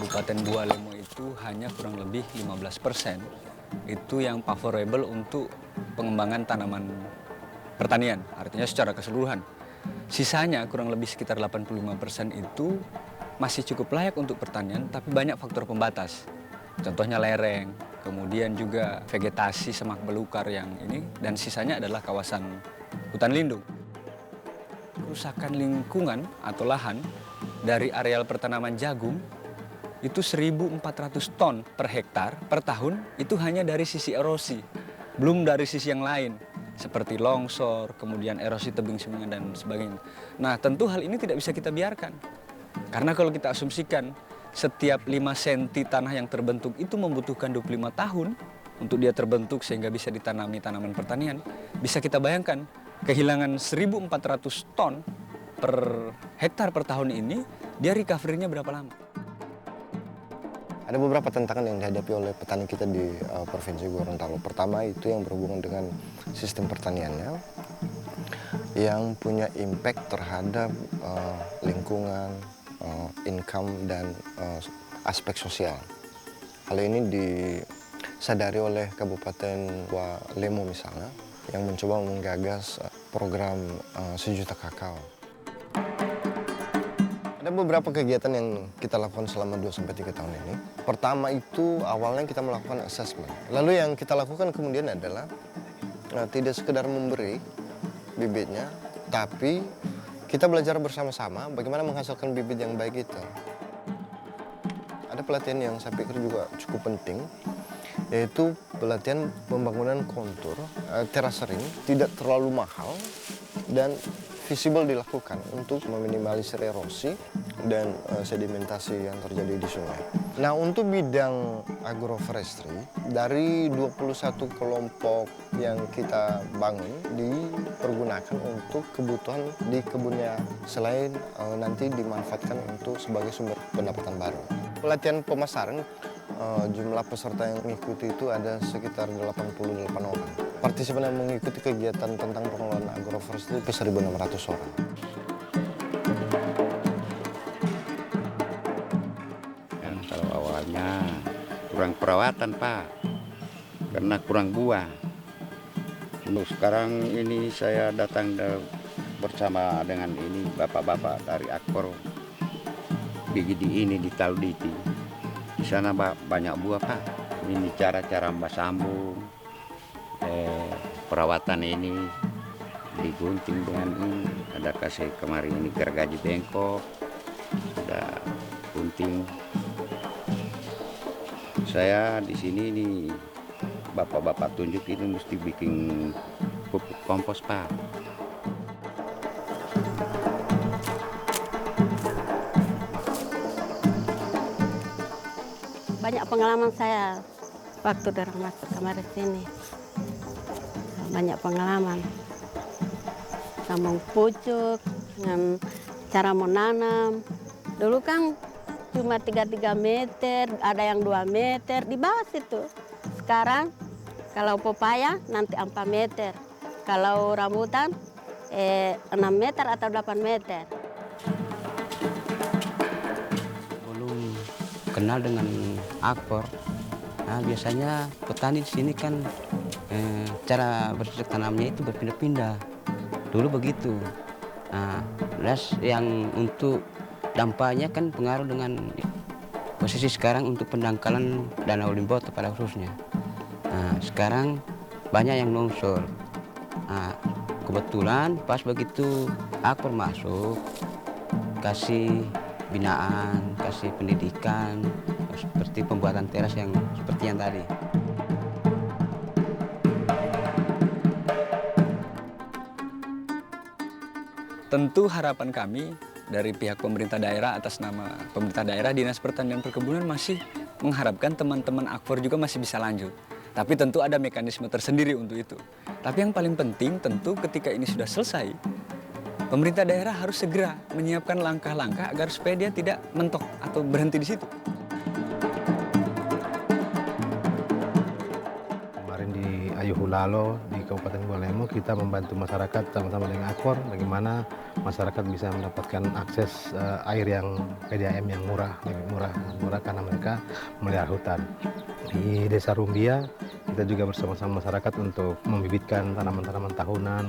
Kabupaten Bualemo itu hanya kurang lebih 15% itu yang favorable untuk pengembangan tanaman pertanian, artinya secara keseluruhan. Sisanya kurang lebih sekitar 85% itu masih cukup layak untuk pertanian, tapi banyak faktor pembatas. Contohnya lereng, kemudian juga vegetasi semak belukar yang ini, dan sisanya adalah kawasan hutan lindung. Kerusakan lingkungan atau lahan dari areal pertanaman jagung itu 1.400 ton per hektar per tahun, itu hanya dari sisi erosi, belum dari sisi yang lain seperti longsor, kemudian erosi tebing sungai dan sebagainya. Nah, tentu hal ini tidak bisa kita biarkan, karena kalau kita asumsikan setiap 5 cm tanah yang terbentuk itu membutuhkan 25 tahun untuk dia terbentuk sehingga bisa ditanami tanaman pertanian, bisa kita bayangkan kehilangan 1.400 ton per hektar per tahun ini, dia recovery-nya berapa lama? Ada beberapa tantangan yang dihadapi oleh petani kita di Provinsi Gorontalo. Pertama itu yang berhubungan dengan sistem pertaniannya, yang punya impact terhadap lingkungan, income, dan aspek sosial. Hal ini disadari oleh Kabupaten Bualemo misalnya, yang mencoba menggagas program Sejuta Kakao. Ada beberapa kegiatan yang kita lakukan selama 2-3 tahun ini. Pertama itu awalnya kita melakukan assessment. Lalu yang kita lakukan kemudian adalah tidak sekedar memberi bibitnya, tapi kita belajar bersama-sama bagaimana menghasilkan bibit yang baik itu. Ada pelatihan yang saya pikir juga cukup penting, yaitu pelatihan pembangunan kontur terasering, tidak terlalu mahal dan visible dilakukan untuk meminimalisir erosi dan sedimentasi yang terjadi di sungai. Nah, untuk bidang agroforestry, dari 21 kelompok yang kita bangun dipergunakan untuk kebutuhan di kebunnya, selain nanti dimanfaatkan untuk sebagai sumber pendapatan baru. Pelatihan pemasaran, jumlah peserta yang mengikuti itu ada sekitar 88 orang. Partisipan yang mengikuti kegiatan tentang pengelolaan agroforestry itu 1.600 orang. Ya, kalau awalnya kurang perawatan, Pak, karena kurang buah. Untuk sekarang ini saya datang bersama dengan ini bapak-bapak dari Akpor di Taluditi. Di sana banyak buah, Pak. Ini cara-cara mbak sambung, perawatan ini digunting dengan ini. Ada kasih kemarin ini gergaji bengkok, sudah gunting. Saya di sini nih bapak-bapak tunjuk ini mesti bikin pupuk kompos, Pak. Banyak pengalaman saya waktu dorong masuk kemarin sini. Banyak pengalaman. Sambung pucuk, dengan cara menanam. Dulu kan cuma 3 meter, ada yang 2 meter, di bawah situ. Sekarang kalau pepaya nanti 4 meter. Kalau rambutan 6 meter atau 8 meter. Kenal dengan Akpor. Nah, biasanya petani di sini kan cara bercocok tanamnya itu berpindah-pindah. Dulu begitu. Nah, yang untuk dampaknya kan pengaruh dengan posisi sekarang untuk pendangkalan Danau Limboto pada khususnya. Nah, sekarang banyak yang longsor. Nah, kebetulan pas begitu Akpor masuk, kasih binaan, kasih pendidikan, seperti pembuatan teras yang seperti yang tadi. Tentu harapan kami dari pihak pemerintah daerah atas nama pemerintah daerah, Dinas Pertanian dan Perkebunan masih mengharapkan teman-teman Akpor juga masih bisa lanjut. Tapi tentu ada mekanisme tersendiri untuk itu. Tapi yang paling penting tentu ketika ini sudah selesai, pemerintah daerah harus segera menyiapkan langkah-langkah agar supaya dia tidak mentok atau berhenti di situ. Kemarin di Ayuhulalo, di Kabupaten Bualemo kita membantu masyarakat sama-sama dengan Akor bagaimana masyarakat bisa mendapatkan akses air yang PDAM yang murah, lebih murah karena mereka melihara hutan. Di Desa Rumbia kita juga bersama-sama masyarakat untuk membibitkan tanaman-tanaman tahunan,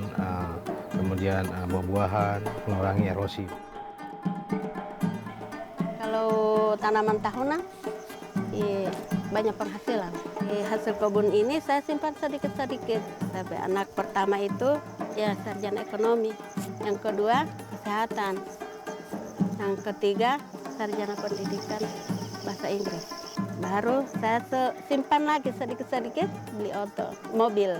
kemudian buah-buahan, mengurangi erosi. Kalau tanaman tahunan, banyak penghasilan. Hasil kebun ini saya simpan sedikit-sedikit. Sampai anak pertama itu ya sarjana ekonomi. Yang kedua kesehatan. Yang ketiga sarjana pendidikan bahasa Inggris. Baru saya simpan lagi sedikit-sedikit beli mobil.